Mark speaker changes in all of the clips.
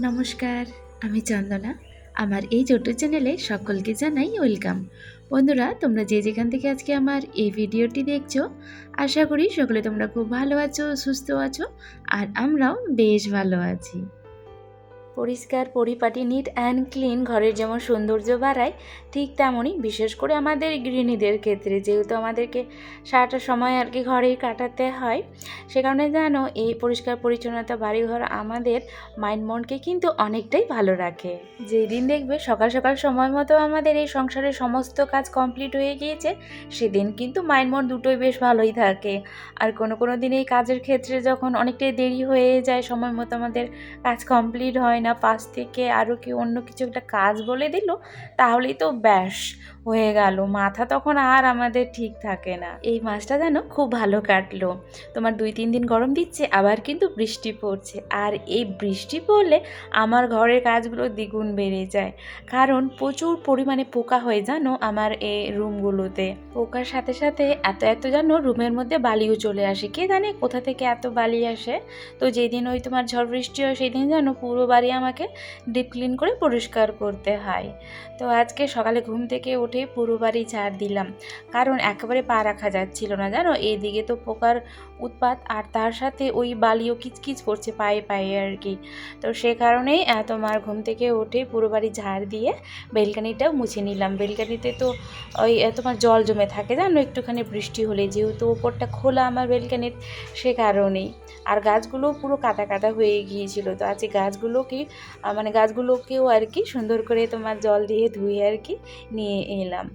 Speaker 1: নমস্কার, আমি চন্দনা। আমার এই ছোট্ট চ্যানেলে সকলকে জানাই ওয়েলকাম। বন্ধুরা, তোমরা যে যেখান থেকে আজকে আমার এই ভিডিওটি দেখছো, আশা করি সকলে তোমরা খুব ভালো আছো, সুস্থ আছো, আর আমরাও বেশ ভালো আছি। পরিষ্কার পরিপাটি নিট অ্যান্ড ক্লিন ঘরের যেমন সৌন্দর্য বাড়ায়, ঠিক তেমনই বিশেষ করে আমাদের গৃহিণীদের ক্ষেত্রে, যেহেতু আমাদেরকে সারাটা সময় ঘরেই কাটাতে হয়, সে কারণে জানো এই পরিষ্কার পরিচ্ছন্নতা বাড়িঘর আমাদের মাইন্ড মনকে কিন্তু অনেকটাই ভালো রাখে। যেই দিন দেখবে সকাল সকাল সময় মতো আমাদের এই সংসারের সমস্ত কাজ কমপ্লিট হয়ে গিয়েছে, সেদিন কিন্তু মাইন্ড মন দুটোই বেশ ভালোই থাকে। আর কোনো দিন এই কাজের ক্ষেত্রে যখন অনেকটাই দেরি হয়ে যায়, সময় মতো আমাদের কাজ কমপ্লিট হয় না, পাশ থেকে আরও কেউ অন্য কিছু একটা কাজ বলে দিল, তাহলেই তো ব্যাস হয়ে গেল, মাথা তখন আর আমাদের ঠিক থাকে না। এই মাসটা যেন খুব ভালো কাটলো। তোমার 2-3 দিন গরম দিচ্ছে, আবার কিন্তু বৃষ্টি পড়ছে, আর এই বৃষ্টি পড়লে আমার ঘরের কাজগুলো দ্বিগুণ বেড়ে যায়, কারণ প্রচুর পরিমাণে পোকা হয়ে জানো আমার এই রুমগুলোতে। পোকার সাথে সাথে এত যেন রুমের মধ্যে বালিও চলে আসে, কে জানে কোথা থেকে এত বালি আসে। তো যেদিন ওই তোমার ঝড় বৃষ্টি হয়, সেই দিন যেন পুরো বাড়ি আমাকে ডিপ ক্লিন করে পরিষ্কার করতে হয়। তো আজকে সকালে ঘুম থেকে উঠে পুরো বাড়ি ঝাড় দিলাম, কারণ একেবারে পা রাখা যাচ্ছিল না জানো, এইদিকে তো পোকার উৎপাত, আর তার সাথে ওই বালিও কিচকিচ করছে পায়ে পায়ে আর কি। তো সে কারণেই তোমার ঘুম থেকে উঠে পুরো বাড়ি ঝাড় দিয়ে বেলকানিটাও মুছে নিলাম। বেলকানিতে তো ওই তোমার জল জমে থাকে জানো একটুখানি বৃষ্টি হলে, যেহেতু ওপরটা খোলা আমার বেলকানির, সে কারণেই। আর গাছগুলো পুরো কাদা কাদা হয়ে গিয়েছিল, তো আজকে গাছগুলোকেও আর কি সুন্দর করে তোমার জল দিয়ে ধুয়ে আর কি নিয়ে এলাম।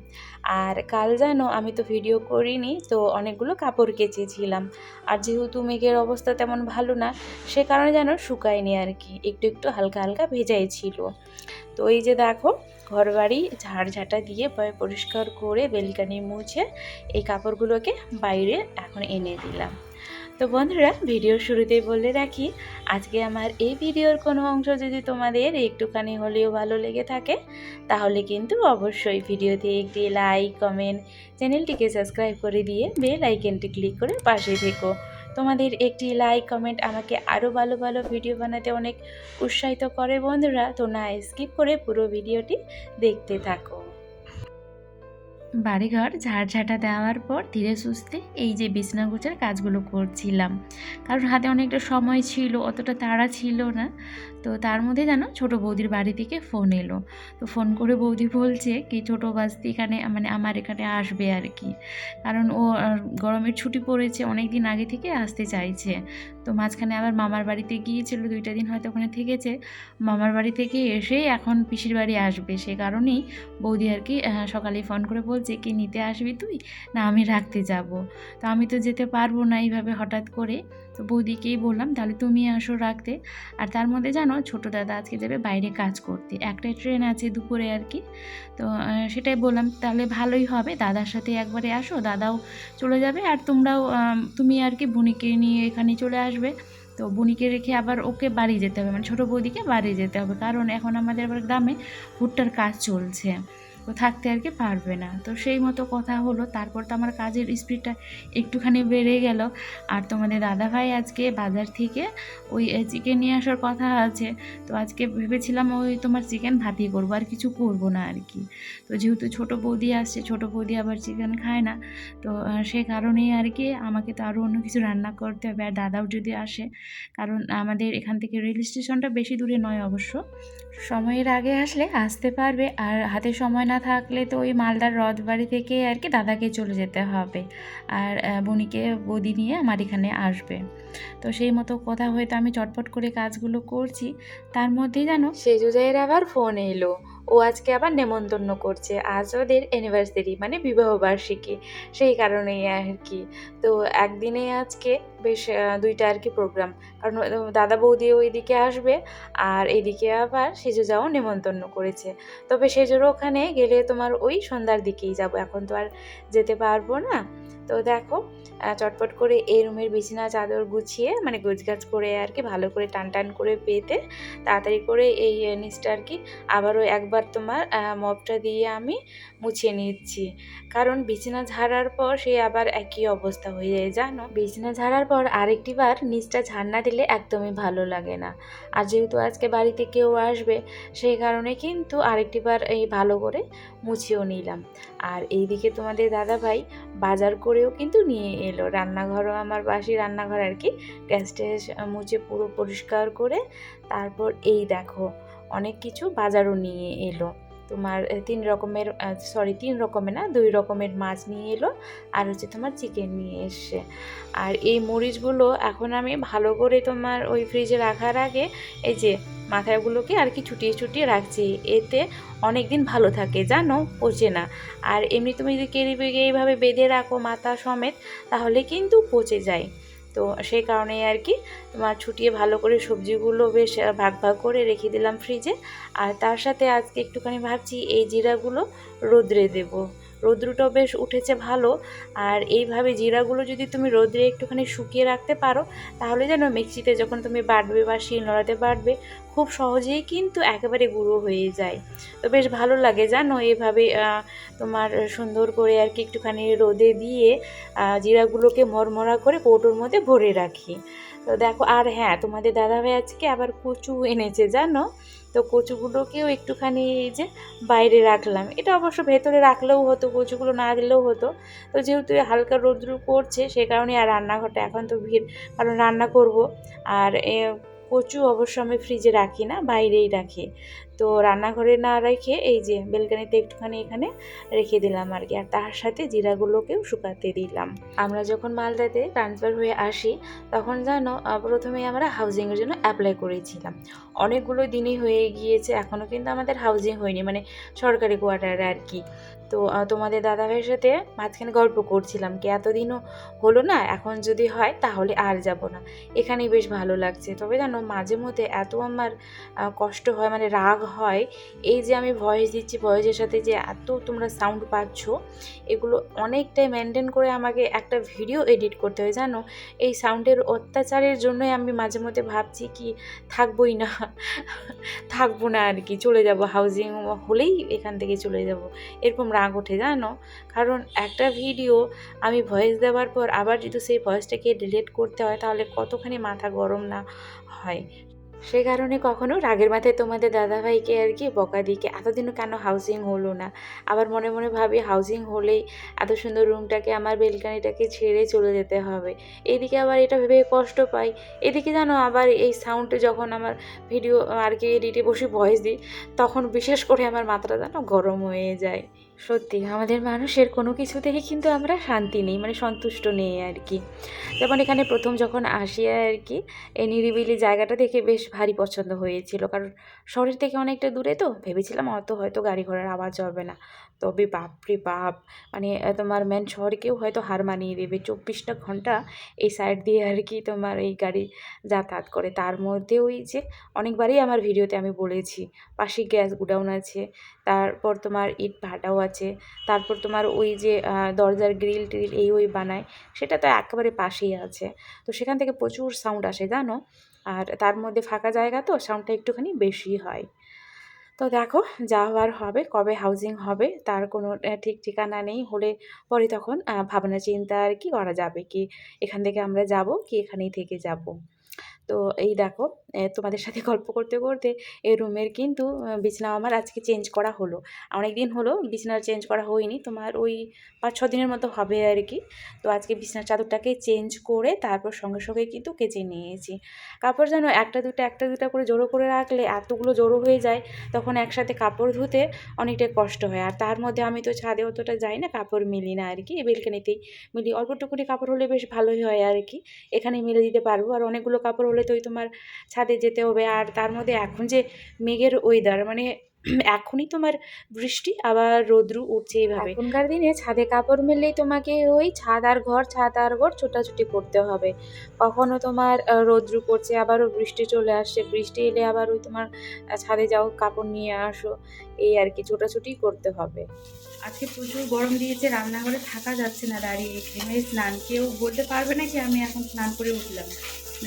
Speaker 1: আর কাল জানো আমি তো ভিডিও করিনি, তো অনেকগুলো কাপড় কেচেছিলাম, আর যেহেতু মেঘের অবস্থা তেমন ভালো না, সে কারণে যেন শুকায়নি আর কি, একটু হালকা হালকা ভেজাই ছিল। তো এই যে দেখো, ঘরবাড়ি ঝাড়ঝাঁটা দিয়ে পরিষ্কার করে বেলকানি মুছে এই কাপড়গুলোকে বাইরে এখন এনে দিলাম। তো বন্ধুরা, ভিডিওর শুরুতেই বলে রাখি, আজকে আমার এই ভিডিওর কোনো অংশ যদি তোমাদের একটুখানি হলেও ভালো লেগে থাকে, তাহলে কিন্তু অবশ্যই ভিডিওতে একটি লাইক, কমেন্ট, চ্যানেলটিকে সাবস্ক্রাইব করে দিয়ে বেল আইকনটি ক্লিক করে পাশে থেকো। তোমাদের একটি লাইক কমেন্ট আমাকে আরও ভালো ভালো ভিডিও বানাতে অনেক উৎসাহিত করে বন্ধুরা। তো না স্কিপ করে পুরো ভিডিওটি দেখতে থাকো। বাড়িঘর ঝাড়ঝাঁটা দেওয়ার পর ধীরে সুস্থে এই যে বিছানা গোছার কাজগুলো করছিলাম, কারণ হাতে অনেকটা সময় ছিল, অতটা তাড়া ছিল না। তো তার মধ্যে জানো ছোটো বৌদির বাড়ি থেকে ফোন এলো। তো ফোন করে বৌদি বলছে কি ছোটো বাস্তি এখানে মানে আমার এখানে আসবে আর কি, কারণ ও গরমের ছুটি পড়েছে, অনেক দিন আগে থেকে আসতে চাইছে। তো মাঝখানে আবার মামার বাড়িতে গিয়েছিল, 2টা দিন হয়তো ওখানে থেকেছে। মামার বাড়ি থেকে এসে এখন পিসির বাড়ি আসবে, সে কারণেই বৌদি আর কি সকালেই ফোন করে বলছে কি নিতে আসবি তুই, না আমি রাখতে যাব। তো আমি তো যেতে পারবো না এইভাবে হঠাৎ করে, তো বৌদিকেই বললাম তাহলে তুমি আসো রাখতে। আর তার মধ্যে জানো ছোটো দাদা আজকে যাবে বাইরে কাজ করতে, একটাই ট্রেন আছে দুপুরে আর কি। তো সেটাই বললাম তাহলে ভালোই হবে, দাদার সাথে একবারে আসো, দাদাও চলে যাবে, আর তোমরাও তুমি আর কি বুনিকে নিয়ে এখানে চলে আসবে। তো বুনিকে রেখে আবার ওকে বাড়ি যেতে হবে, মানে ছোটো বৌদিকে বাড়ি যেতে হবে, কারণ এখন আমাদের আবার গ্রামে ভুট্টার কাজ চলছে, তো থাকতে আর কি পারবে না। তো সেই মতো কথা হলো, তারপর তো আমার কাজের স্পিডটা একটুখানি বেড়ে গেল। আর তোমাদের দাদাভাই আজকে বাজার থেকে ওই চিকেন নিয়ে আসার কথা আছে, তো আজকে ভেবেছিলাম ওই তোমার চিকেন ভাতই করবো, আর কিছু করবো না আর কি। তো যেহেতু ছোটো বৌদি আসছে, ছোটো বৌদি আবার চিকেন খায় না, তো সে কারণেই আর কি আমাকে তো আরও অন্য কিছু রান্না করতে হবে। আর দাদাও যদি আসে, কারণ আমাদের এখান থেকে রেল স্টেশনটা বেশি দূরে নয় অবশ্য, সময়ের আগে আসলে আসতে পারবে, আর হাতে সময় না থাকলে তো ওই মালদার রথবাড়ি থেকে আর কি দাদাকে চলে যেতে হবে, আর বনিকে বৌদি নিয়ে আমার এখানে আসবে। তো সেই মতো কথা হয়তো আমি চটপট করে কাজগুলো করছি, তার মধ্যেই জানো সেজুজাইয়ের আবার ফোন এলো। ও আজকে আবার নেমন্তন্ন করছে, আজ ওদের অ্যানিভার্সারি মানে বিবাহবার্ষিকী, সেই কারণেই আর কি। তো একদিনে আজকে বেশ 2টা আর কি প্রোগ্রাম, কারণ দাদা বৌদিও এদিকে আসবে, আর এদিকে আবার সেজুজাও নেমন্তন্ন করেছে। তবে সেজুর ওখানে গেলে তোমার ওই সন্ধ্যার দিকেই যাব, এখন তো আর যেতে পারবো না। তো দেখো চটপট করে এই রুমের বিছানা চাদর গুছিয়ে মানে গোছগাছ করে আর কি ভালো করে টান টান করে পেতে তাড়াতাড়ি করে এই নিচটা আর কি আবারও একবার তোমার মপটা দিয়ে আমি মুছে নিচ্ছি, কারণ বিছানা ঝাড়ার পর সে আবার একই অবস্থা হয়ে যায় জানো। বিছানা ঝাড়ার পর আরেকটি বার নিচটা ঝাড় না দিলে একদমই ভালো লাগে না। আর যেহেতু আজকে বাড়িতে কেউ আসবে সেই কারণে কিন্তু আরেকটিবার এই ভালো করে মুছেও নিলাম। আর এইদিকে তোমাদের দাদাভাই বাজার করেও কিন্তু নিয়ে এলো, রান্নাঘরও আমার বাসি রান্নাঘর আর কি, গ্যাস ট্যাস মুছে পুরো পরিষ্কার করে তারপর এই দেখো অনেক কিছু বাজারও নিয়ে এলো। তোমার 3 রকমের 3 রকমের না 2 রকমের মাছ নিয়ে এলো, আর হচ্ছে তোমার চিকেন নিয়ে এসছে। আর এই মরিচগুলো এখন আমি ভালো করে তোমার ওই ফ্রিজে রাখার আগে এই যে মাথাগুলোকে আর কি ছুটিয়ে ছুটিয়ে রাখছি, এতে অনেক দিন ভালো থাকে জানো, পচে না। আর এমনি তুমি যদি কেরি বেগে এইভাবে বেঁধে রাখো মাথা সমেত তাহলে কিন্তু পচে যায়। তো সেই কারণেই আর কি তোমার ছুটিয়ে ভালো করে সবজিগুলো বেশ ভাগ ভাগ করে রেখে দিলাম ফ্রিজে। আর তার সাথে আজকে একটুখানি ভাবছি এই জিরাগুলো রোদ্রে দেবো, রৌদ্রটাও বেশ উঠেছে ভালো। আর এইভাবে জিরাগুলো যদি তুমি রোদ্রে একটুখানি শুকিয়ে রাখতে পারো তাহলে যেন মিক্সিতে যখন তুমি বাটবে বা শিলনোড়াতে বাটবে খুব সহজেই কিন্তু একেবারে গুঁড়ো হয়ে যায়। তো বেশ ভালো লাগে জানো এভাবে তোমার সুন্দর করে আর কি একটুখানি রোদে দিয়ে জিরাগুলোকে মরমরা করে কৌটোর মধ্যে ভরে রাখি। তো দেখো, আর হ্যাঁ তোমাদের দাদাভাই আজকে আবার কচু এনেছে জানো, তো কচুগুলোকেও একটুখানি এই যে বাইরে রাখলাম। এটা অবশ্য ভেতরে রাখলেও হতো, কচুগুলো না দিলেও হতো। তো যেহেতু হালকা রৌদ্র পড়ছে সে কারণে আর রান্নাঘরটা এখন তো ভিড়, কারণ রান্না করব। আর কচু অবশ্য আমি ফ্রিজে রাখি না, বাইরেই রাখি। তো রান্নাঘরে না রেখে এই যে বেলকানিতে একটুখানি এখানে রেখে দিলাম আর কি। আর তার সাথে জিরাগুলোকেও শুকাতে দিলাম। আমরা যখন মালদাতে ট্রান্সফার হয়ে আসি তখন জানো প্রথমেই আমরা হাউজিংয়ের জন্য অ্যাপ্লাই করেছিলাম। অনেকগুলো দিনই হয়ে গিয়েছে, এখনও কিন্তু আমাদের হাউজিং হয়নি, মানে সরকারি কোয়ার্টারে আর কি। তো তোমাদের দাদাভাইয়ের সাথে মাঝখানে গল্প করছিলাম কি এতদিনও হলো না, এখন যদি হয় তাহলে আর যাব না, এখানেই বেশ ভালো লাগছে। তবে জানো মাঝে মধ্যে এত আমার কষ্ট হয়, মানে রাগ হয়, এই যে আমি ভয়েস দিচ্ছি, ভয়েসের সাথে যে এত তোমরা সাউন্ড পাচ্ছ, এগুলো অনেকটাই মেনটেন করে আমাকে একটা ভিডিও এডিট করতে হয় জানো। এই সাউন্ডের অত্যাচারের জন্যই আমি মাঝে মধ্যে ভাবছি কি থাকবোই না, থাকবো না আর কি, চলে যাব, হাউজিং হলেই এখান থেকে চলে যাব, এরকম রাগ ওঠে জানো। কারণ একটা ভিডিও আমি ভয়েস দেওয়ার পর আবার যদি সেই ভয়েসটাকে ডিলিট করতে হয় তাহলে কতখানি মাথা গরম না হয়। সে কারণে কখনো রাগের মাথায় তোমাদের দাদাভাইকে আর কি বকা দিকে এতদিনও কেন হাউজিং হলো না। আবার মনে মনে ভাবি হাউজিং হলেই এত সুন্দর রুমটাকে আমার বেলকানিটাকে ছেড়ে চলে যেতে হবে, এদিকে আবার এটা ভেবে কষ্ট পাই। এদিকে জানো আবার এই সাউন্ডে যখন আমার ভিডিও আর কি এডিটে বসে ভয়েস দিই তখন বিশেষ করে আমার মাথাটা যেন গরম হয়ে যায়। সত্যি আমাদের মানুষের কোনো কিছুতেই কিন্তু আমরা শান্তি নেই, মানে সন্তুষ্ট নেই আর কি। যেমন এখানে প্রথম যখন আসি আর কি এই নিরিবিলি জায়গাটা দেখে বেশ ভারী পছন্দ হয়েছিল, কারণ শহরের থেকে অনেকটা দূরে, তো ভেবেছিলাম অত হয়তো গাড়ি ঘোড়ার আওয়াজ হবে না। তবে বাপরে বাপ, মানে তোমার মেন শহরকেও হয়তো হার মানিয়ে দেবে, 24টা ঘন্টা এই সাইড দিয়ে আর কি তোমার এই গাড়ি যাতায়াত করে। তার মধ্যে ওই যে অনেকবারই আমার ভিডিওতে আমি বলেছি পাশে গ্যাস গুডাউন আছে, তারপর তোমার ইট ভাটাও আছে, তারপর তোমার ওই যে দরজার গ্রিল টিল এই ওই বানায় সেটা তো একেবারে পাশেই আছে। তো সেখান থেকে প্রচুর সাউন্ড আসে জানো, আর তার মধ্যে ফাঁকা জায়গা তো সাউন্ডটা একটুখানি বেশি হয়। তো দেখো যা হওয়ার হবে, কবে হাউজিং হবে তার কোনো ঠিক ঠিকানা নেই, হলে পরে তখন ভাবনা চিন্তা আর কি করা যাবে, কি এখান থেকে আমরা যাব কি এখানেই থেকে যাব। তো এই দেখো তোমাদের সাথে গল্প করতে করতে এই রুমের কিন্তু বিছানা আমার আজকে চেঞ্জ করা হলো। অনেক দিন হলো বিছানা চেঞ্জ করা হয়নি, তোমার ওই 5-6 দিনের মতো হবে আর কি। তো আজকে বিছানার চাদরটাকে চেঞ্জ করে তারপর সঙ্গে সঙ্গে কিন্তু কেচে নিয়েছি। কাপড় যেন একটা দুটা করে জড়ো করে রাখলে এতগুলো জড়ো হয়ে যায়, তখন একসাথে কাপড় ধুতে অনেকটাই কষ্ট হয়। আর তার মধ্যে আমি তো ছাদে অতটা যাই না, কাপড় মিলি না আর কি, বেলকানিতেই মিলি, অল্পটুকুনি কাপড় হলে বেশ ভালোই হয় আর কি, এখানে মেলে দিতে পারবো। আর অনেকগুলো কাপড় হলে তো ওই তোমার ছাদে যেতে হবে। আর তার মধ্যে এখন যে মেঘের ওয়েদার, মানে এখনই তোমার বৃষ্টি আবার রৌদ্র উঠছে, এইভাবে এখনকার দিনে ছাদে কাপড় মেললেই তোমাকে ওই ছাদ আর ঘর ছোটাছুটি করতে হবে। কখনো তোমার রৌদ্র পড়ছে আবারও বৃষ্টি চলে আসছে, বৃষ্টি এলে আবার ওই তোমার ছাদে যাও কাপড় নিয়ে আসো, এই আর কি ছোটাছুটি করতে হবে। আজকে প্রচুর গরম দিয়েছে, রান্নাঘরে থাকা যাচ্ছে না দাঁড়িয়ে, ঘেমে স্নান, কেউ বলতে পারবে না কি আমি এখন স্নান করে উঠলাম,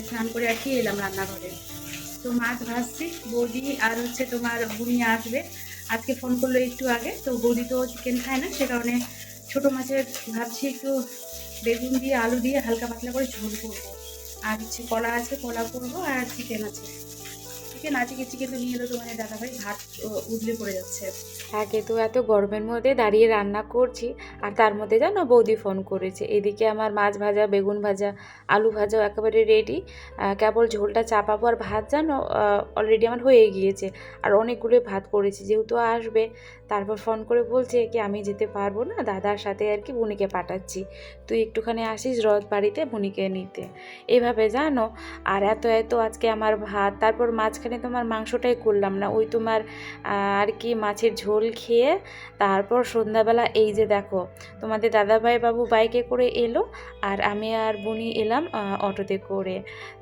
Speaker 1: স্নান করে আর কি এলাম রান্নাঘরে। তো মাছ ভাজছি, বৌদি আর হচ্ছে তোমার বুনি আসবে, আজকে ফোন করলো একটু আগে। তো বৌদি তো চিকেন খায় না, সে কারণে ছোটো মাছের ভাবছি একটু বেগুন দিয়ে আলু দিয়ে হালকা পাতলা করে ঝোল করবো। আর হচ্ছে কলা আছে, কলা করবো, আর চিকেন আছে।
Speaker 2: থেকে নাচিয়ে কিন্তু নিয়ে এলো তোমাদের দাদাভাই, ভাত উদলে পড়ে যাচ্ছে।
Speaker 1: আগে তো এত গরমের মধ্যে দাঁড়িয়ে রান্না করছি, আর তার মধ্যে জানো বৌদি ফোন করেছে। এদিকে আমার মাছ ভাজা, বেগুন ভাজা, আলু ভাজাও একেবারে রেডি, কেবল ঝোলটা চাপাবো। আর ভাত জানো অলরেডি আমার হয়ে গিয়েছে, আর অনেকগুলো ভাত করেছি। যেহেতু আসবে, তারপর ফোন করে বলছে কি আমি যেতে পারবো না, দাদার সাথে আর কি বুনিকে পাঠাচ্ছি, তুই একটুখানি আসিস রথ বাড়িতে বুনিকে নিতে, এইভাবে জানো। আর এত এত আজকে আমার ভাত, তারপর মাঝখানে তোমার মাংসটাই করলাম না, ওই তোমার আর কি মাছের ঝোল খেয়ে তারপর সন্ধ্যাবেলা এই যে দেখো তোমাদের দাদাভাই বাবু বাইকে করে এলো, আর আমি আর বুনি এলাম অটোতে করে।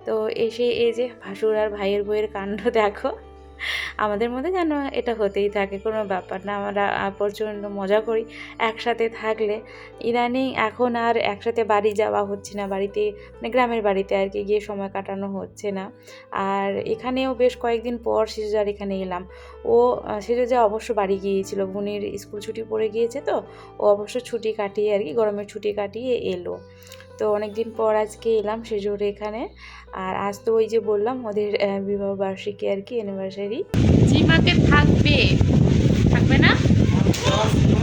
Speaker 1: তো এসে এই যে ভাসুর আর ভাইয়ের বইয়ের কাণ্ড দেখো। আমাদের মধ্যে যেন এটা হতেই থাকে, কোনো ব্যাপার না, আমরা প্রচণ্ড মজা করি একসাথে থাকলে। ইদানিং এখন আর একসাথে বাড়ি যাওয়া হচ্ছে না, বাড়িতে মানে গ্রামের বাড়িতে আর কি গিয়ে সময় কাটানো হচ্ছে না। আর এখানেও বেশ কয়েকদিন পর শিশুজার এখানে এলাম। ও শিশুজা অবশ্য বাড়ি গিয়েছিল, বোনের স্কুল ছুটি পড়ে গিয়েছে, তো ও অবশ্য ছুটি কাটিয়ে আর কি গরমের ছুটি কাটিয়ে এলো। তো অনেক দিন পর আজকে এলাম সেজোর এখানে। আর আজ তো ওই যে বললাম ওদের বিবাহ বার্ষিকী আর কি, অ্যানিভার্সারি। জিমাকে থাকবে, থাকবে না,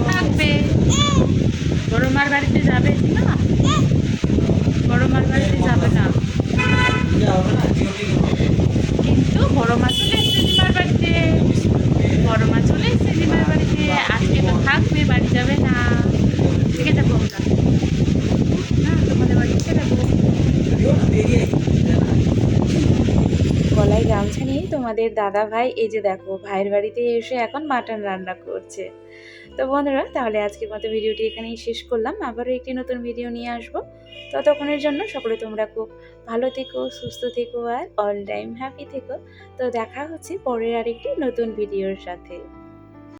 Speaker 1: থাকবে। বড় মার বাড়িতে যাবে জিমা, বড় মার বাড়িতে যাবে না, কিন্তু বড় মা চলে এসছে জিমার বাড়িতে, বড় মা চলে এসছে জিমার বাড়িতে, আজকে তো থাকবে, বাড়ি যাবে না। ঠিক আছে বললাম না, তোমাদের বাড়িতে যাবো। গলায় গামছা নিয়ে তোমাদের দাদা ভাই এই যে দেখো ভাইয়ের বাড়িতে এসে এখন মাটন রান্না করছে। তো বন্ধুরা, তাহলে আজকের মতো ভিডিওটি এখানেই শেষ করলাম, আবারও একটি নতুন ভিডিও নিয়ে আসবো। ততক্ষণের জন্য সকলে তোমরা খুব ভালো থেকো, সুস্থ থেকো, আর অল টাইম হ্যাপি থেকো। তো দেখা হচ্ছে পরের আরেকটি নতুন ভিডিওর সাথে।